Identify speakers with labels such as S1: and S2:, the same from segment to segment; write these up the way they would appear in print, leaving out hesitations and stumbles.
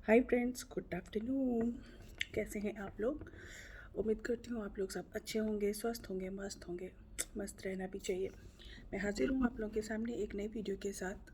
S1: Hi friends, good afternoon. कैसे हैं आप लोग? उम्मीद करती हूँ आप लोग सब अच्छे होंगे, स्वस्थ होंगे, मस्त होंगे। मस्त रहना भी चाहिए। मैं हाजिर हूँ आप लोगों के सामने एक नई वीडियो के साथ।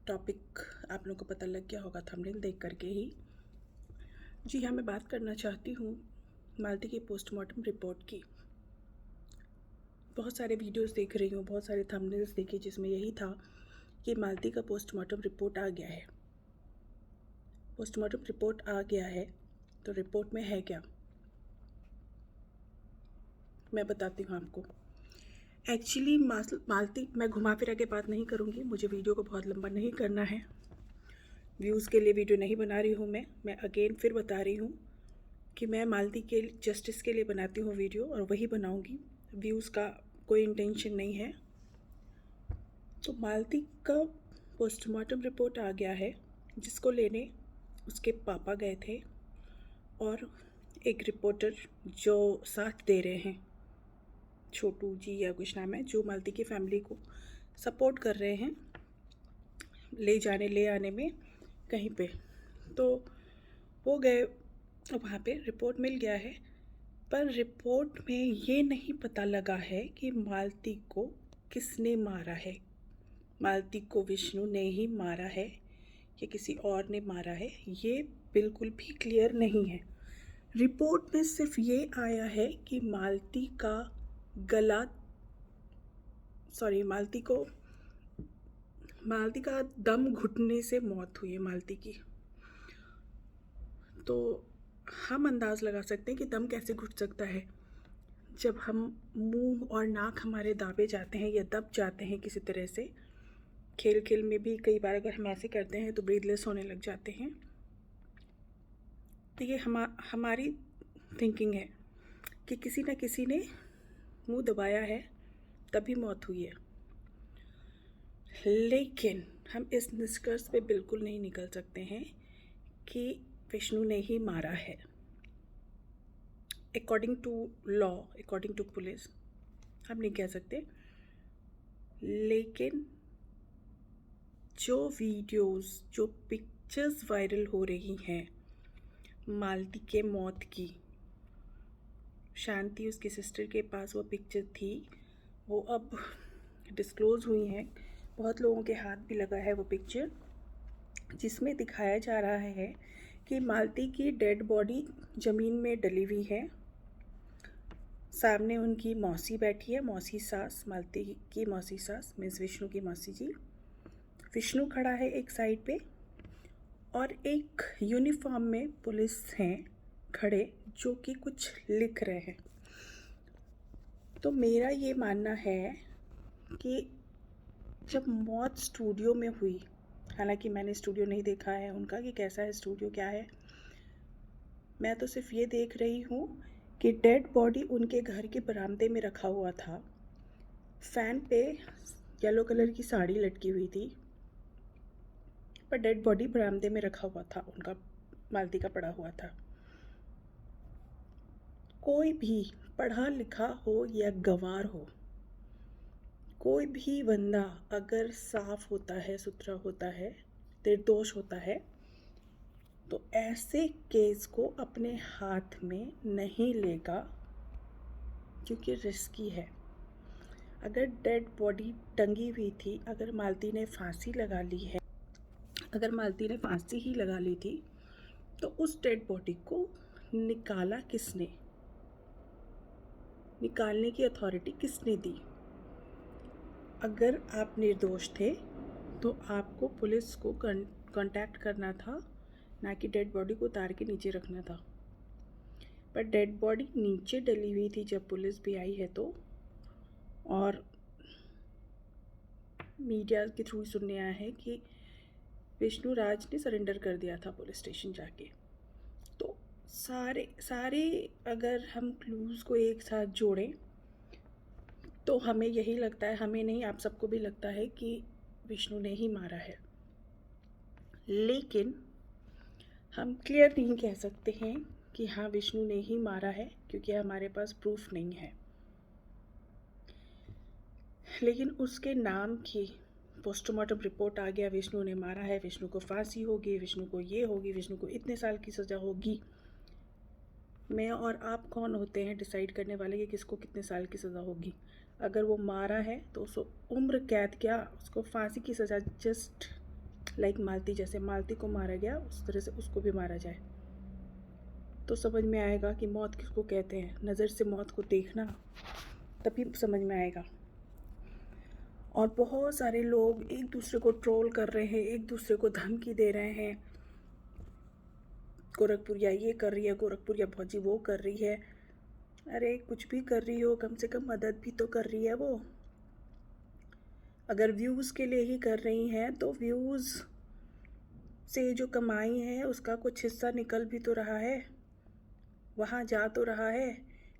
S1: टॉपिक आप लोगों को पता लग गया होगा थंबनेल देख करके ही। जी हाँ, मैं बात करना चाहती हूँ मालती की पोस्टमार्टम रिपोर्ट की। बहुत सारे वीडियोस देख रही हूँ, बहुत सारे थंबनेल्स देखे जिसमें यही था कि मालती का पोस्टमार्टम रिपोर्ट आ गया है। पोस्टमार्टम रिपोर्ट आ गया है तो रिपोर्ट में है क्या, मैं बताती हूँ आपको। एक्चुअली मालती, मैं घुमा फिरा के बात नहीं करूँगी, मुझे वीडियो को बहुत लंबा नहीं करना है। व्यूज़ के लिए वीडियो नहीं बना रही हूँ मैं अगेन फिर बता रही हूँ कि मैं मालती के जस्टिस के लिए बनाती हूँ वीडियो और वही बनाऊँगी। व्यूज़ का कोई इंटेंशन नहीं है। तो मालती का पोस्टमार्टम रिपोर्ट आ गया है, जिसको लेने उसके पापा गए थे और एक रिपोर्टर जो साथ दे रहे हैं, छोटू जी या कुछ नाम है, जो मालती की फैमिली को सपोर्ट कर रहे हैं ले आने में कहीं पे। तो वो गए, वहाँ पे रिपोर्ट मिल गया है, पर रिपोर्ट में ये नहीं पता लगा है कि मालती को किसने मारा है। मालती को विष्णु ने ही मारा है या किसी और ने मारा है, ये बिल्कुल भी क्लियर नहीं है। रिपोर्ट में सिर्फ ये आया है कि मालती का दम घुटने से मौत हुई है मालती की। तो हम अंदाज़ लगा सकते हैं कि दम कैसे घुट सकता है जब हम मुंह और नाक हमारे दाबे जाते हैं या दब जाते हैं किसी तरह से। खेल खेल में भी कई बार अगर हम ऐसे करते हैं तो ब्रीथलेस होने लग जाते हैं। तो ये हमारी थिंकिंग है कि किसी न किसी ने मुंह दबाया है तभी मौत हुई है। लेकिन हम इस निष्कर्ष पे बिल्कुल नहीं निकल सकते हैं कि विष्णु ने ही मारा है। According to law, according to police हम नहीं कह सकते। लेकिन जो वीडियोस, जो पिक्चर्स वायरल हो रही हैं मालती के मौत की, शांति उसकी सिस्टर के पास वो पिक्चर थी, वो अब डिस्क्लोज़ हुई हैं। बहुत लोगों के हाथ भी लगा है वो पिक्चर, जिसमें दिखाया जा रहा है कि मालती की डेड बॉडी ज़मीन में डली हुई है। सामने उनकी मौसी बैठी है, मौसी सास, मालती की मौसी सास मीन्स विष्णु की मौसी जी। विष्णु खड़ा है एक साइड पे और एक यूनिफॉर्म में पुलिस हैं खड़े, जो कि कुछ लिख रहे हैं। तो मेरा ये मानना है कि जब मौत स्टूडियो में हुई, हालांकि मैंने स्टूडियो नहीं देखा है उनका कि कैसा है स्टूडियो, क्या है, मैं तो सिर्फ ये देख रही हूँ कि डेड बॉडी उनके घर के बरामदे में रखा हुआ था। फैन पे येलो कलर की साड़ी लटकी हुई थी, पर डेड बॉडी बरामदे में रखा हुआ था उनका, मालती का पड़ा हुआ था। कोई भी पढ़ा लिखा हो या गंवार हो, कोई भी बंदा अगर साफ होता है, सुथरा होता है, निर्दोष होता है, तो ऐसे केस को अपने हाथ में नहीं लेगा, क्योंकि रिस्की है। अगर डेड बॉडी टंगी हुई थी, अगर मालती ने फांसी लगा ली है, अगर मालती ने फांसी ही लगा ली थी, तो उस डेड बॉडी को निकाला किसने, निकालने की अथॉरिटी किसने दी? अगर आप निर्दोष थे तो आपको पुलिस को कांटेक्ट करना था, ना कि डेड बॉडी को उतार के नीचे रखना था। पर डेड बॉडी नीचे डली हुई थी जब पुलिस भी आई है तो, और मीडिया के थ्रू सुनने आया है कि विष्णु राज ने सरेंडर कर दिया था पुलिस स्टेशन जाके। तो सारे अगर हम क्लूज़ को एक साथ जोड़ें तो हमें यही लगता है, हमें नहीं आप सबको भी लगता है कि विष्णु ने ही मारा है। लेकिन हम क्लियर नहीं कह सकते हैं कि हाँ विष्णु ने ही मारा है, क्योंकि हमारे पास प्रूफ नहीं है। लेकिन उसके नाम की पोस्टमार्टम रिपोर्ट आ गया, विष्णु ने मारा है, विष्णु को फांसी होगी, विष्णु को ये होगी, विष्णु को इतने साल की सज़ा होगी। मैं और आप कौन होते हैं डिसाइड करने वाले कि किसको कितने साल की सज़ा होगी? अगर वो मारा है तो उसको उम्र कैद, क्या उसको फांसी की सज़ा, जस्ट लाइक मालती, जैसे मालती को मारा गया उस तरह से उसको भी मारा जाए, तो समझ में आएगा कि मौत किसको कहते हैं। नज़र से मौत को देखना, तभी समझ में आएगा। और बहुत सारे लोग एक दूसरे को ट्रोल कर रहे हैं, एक दूसरे को धमकी दे रहे हैं, गोरखपुरिया ये कर रही है, गोरखपुरिया भौजी वो कर रही है। अरे कुछ भी कर रही हो, कम से कम मदद भी तो कर रही है वो। अगर व्यूज़ के लिए ही कर रही हैं तो व्यूज़ से जो कमाई है उसका कुछ हिस्सा निकल भी तो रहा है, वहाँ जा तो रहा है।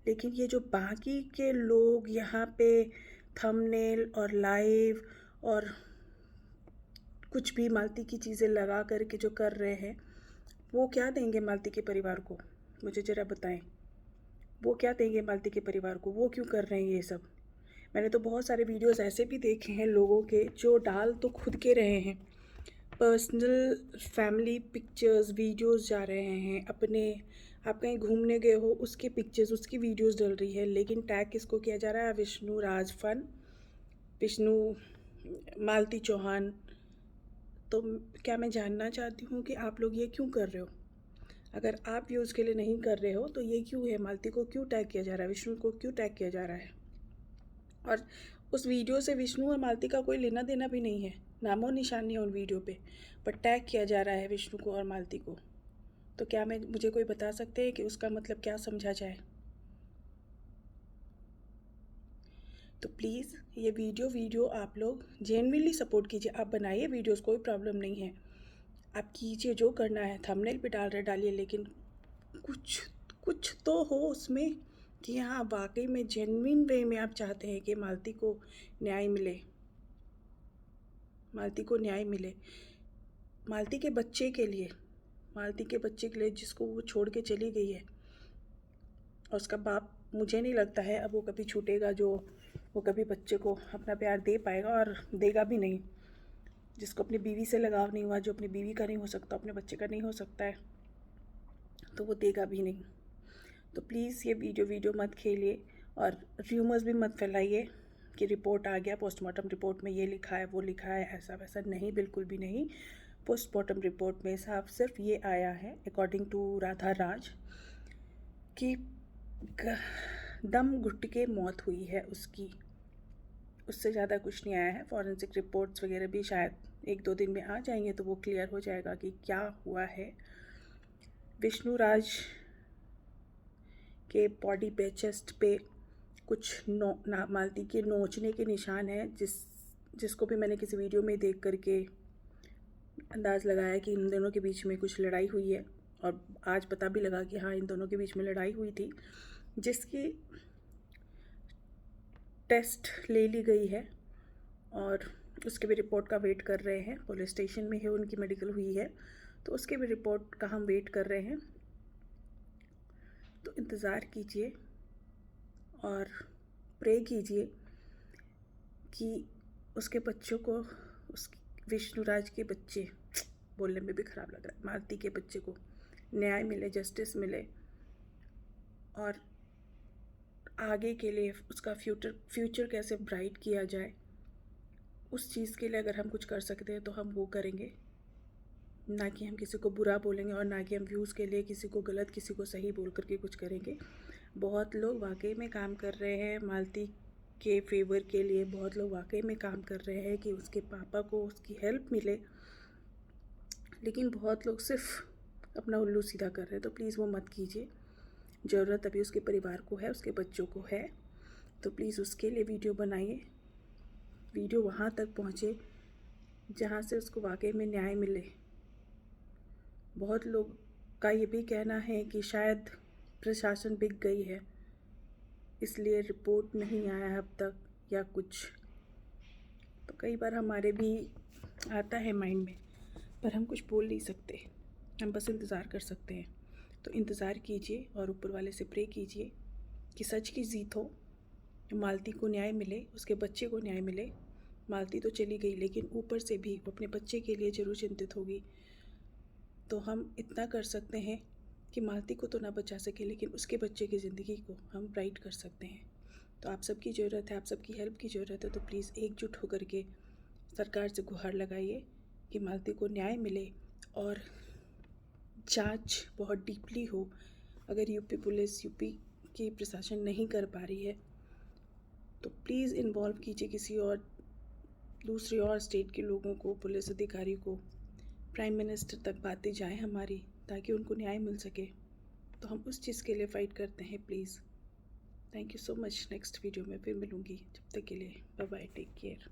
S1: लेकिन ये जो बाकी के लोग यहाँ पे थंबनेल और लाइव और कुछ भी मालती की चीज़ें लगा करके जो कर रहे हैं, वो क्या देंगे मालती के परिवार को? मुझे ज़रा बताएं, वो क्या देंगे मालती के परिवार को? वो क्यों कर रहे हैं ये सब? मैंने तो बहुत सारे वीडियोस ऐसे भी देखे हैं लोगों के जो डाल तो खुद के रहे हैं, पर्सनल फैमिली पिक्चर्स वीडियोस जा रहे हैं अपने, आप कहीं घूमने गए हो उसके पिक्चर्स उसकी वीडियोस डल रही है, लेकिन टैग किसको किया जा रहा है? विष्णु राज फन, विष्णु मालती चौहान। तो क्या मैं जानना चाहती हूँ कि आप लोग ये क्यों कर रहे हो? अगर आप व्यूज़ के लिए नहीं कर रहे हो तो ये क्यों है? मालती को क्यों टैग किया जा रहा है? विष्णु को क्यों टैग किया जा रहा है? और उस वीडियो से विष्णु और मालती का कोई लेना देना भी नहीं है, नामो निशान नहीं है उन वीडियो पे, पर टैग किया जा रहा है विष्णु को और मालती को। तो क्या मुझे कोई बता सकते हैं कि उसका मतलब क्या समझा जाए? तो प्लीज़ ये वीडियो आप लोग जेन्युइनली सपोर्ट कीजिए। आप बनाइए वीडियोस, कोई प्रॉब्लम नहीं है, आप कीजिए जो करना है। थंबनेल पे डाल रहे डालिए, लेकिन कुछ तो हो उसमें कि हाँ वाकई में जेन्युइन वे में आप चाहते हैं कि मालती को न्याय मिले, मालती को न्याय मिले, मालती के बच्चे के लिए, मालती के बच्चे के लिए जिसको वो छोड़ के चली गई है। और उसका बाप, मुझे नहीं लगता है अब वो कभी छूटेगा, जो वो कभी बच्चे को अपना प्यार दे पाएगा, और देगा भी नहीं। जिसको अपनी बीवी से लगाव नहीं हुआ, जो अपनी बीवी का नहीं हो सकता, अपने बच्चे का नहीं हो सकता है, तो वो देगा भी नहीं। तो प्लीज़ ये वीडियो मत खेलिए और र्यूमर्स भी मत फैलाइए कि रिपोर्ट आ गया, पोस्टमार्टम रिपोर्ट में ये लिखा है वो लिखा है, ऐसा वैसा नहीं, बिल्कुल भी नहीं। पोस्टमार्टम रिपोर्ट में साफ सिर्फ ये आया है अकॉर्डिंग टू राधा राज कि दम घुट के मौत हुई है उसकी, उससे ज़्यादा कुछ नहीं आया है। फॉरेंसिक रिपोर्ट्स वगैरह भी शायद 1-2 दिन में आ जाएंगे तो वो क्लियर हो जाएगा कि क्या हुआ है। विष्णु राज के बॉडी पे, चेस्ट पे कुछ मालती के नोचने के निशान हैं, जिसको भी मैंने किसी वीडियो में देख करके अंदाज़ लगाया कि इन दोनों के बीच में कुछ लड़ाई हुई है, और आज पता भी लगा कि हाँ इन दोनों के बीच में लड़ाई हुई थी, जिसकी टेस्ट ले ली गई है और उसके भी रिपोर्ट का वेट कर रहे हैं। पुलिस स्टेशन में है, उनकी मेडिकल हुई है, तो उसके भी रिपोर्ट का हम वेट कर रहे हैं। तो इंतज़ार कीजिए और प्रे कीजिए कि उसके बच्चों को, उस विष्णुराज के बच्चे, बोलने में भी ख़राब लग रहा है, मालती के बच्चे को न्याय मिले, जस्टिस मिले, और आगे के लिए उसका फ्यूचर कैसे ब्राइट किया जाए, उस चीज़ के लिए अगर हम कुछ कर सकते हैं तो हम वो करेंगे। ना कि हम किसी को बुरा बोलेंगे, और ना कि हम व्यूज़ के लिए किसी को गलत किसी को सही बोल करके कुछ करेंगे। बहुत लोग वाकई में काम कर रहे हैं मालती के फेवर के लिए, बहुत लोग वाकई में काम कर रहे हैं कि उसके पापा को उसकी हेल्प मिले, लेकिन बहुत लोग सिर्फ अपना उल्लू सीधा कर रहे हैं। तो प्लीज़ वो मत कीजिए। ज़रूरत अभी उसके परिवार को है, उसके बच्चों को है, तो प्लीज़ उसके लिए वीडियो बनाइए, वीडियो वहाँ तक पहुँचे जहाँ से उसको वाकई में न्याय मिले। बहुत लोग का ये भी कहना है कि शायद प्रशासन बिक गई है, इसलिए रिपोर्ट नहीं आया अब तक या कुछ। तो कई बार हमारे भी आता है माइंड में, पर हम कुछ बोल नहीं सकते, हम बस इंतज़ार कर सकते हैं। तो इंतज़ार कीजिए और ऊपर वाले से प्रे कीजिए कि सच की जीत हो, मालती को न्याय मिले, उसके बच्चे को न्याय मिले, मालती तो चली गई, लेकिन ऊपर से भी वो अपने बच्चे के लिए ज़रूर चिंतित होगी। तो हम इतना कर सकते हैं कि मालती को तो ना बचा सके, लेकिन उसके बच्चे की ज़िंदगी को हम ब्राइट कर सकते हैं। तो आप सबकी ज़रूरत है, आप सबकी हेल्प की ज़रूरत है। तो प्लीज़ एकजुट होकर के सरकार से गुहार लगाइए कि मालती को न्याय मिले और जांच बहुत डीपली हो। अगर यूपी पुलिस, यूपी की प्रशासन नहीं कर पा रही है तो प्लीज़ इन्वॉल्व कीजिए किसी और दूसरे और स्टेट के लोगों को, पुलिस अधिकारी को। प्राइम मिनिस्टर तक बातें जाएं हमारी, ताकि उनको न्याय मिल सके। तो हम उस चीज़ के लिए फ़ाइट करते हैं please. Thank you so much. Next video में फिर मिलूँगी, जब तक के लिए बाय बाय, टेक केयर।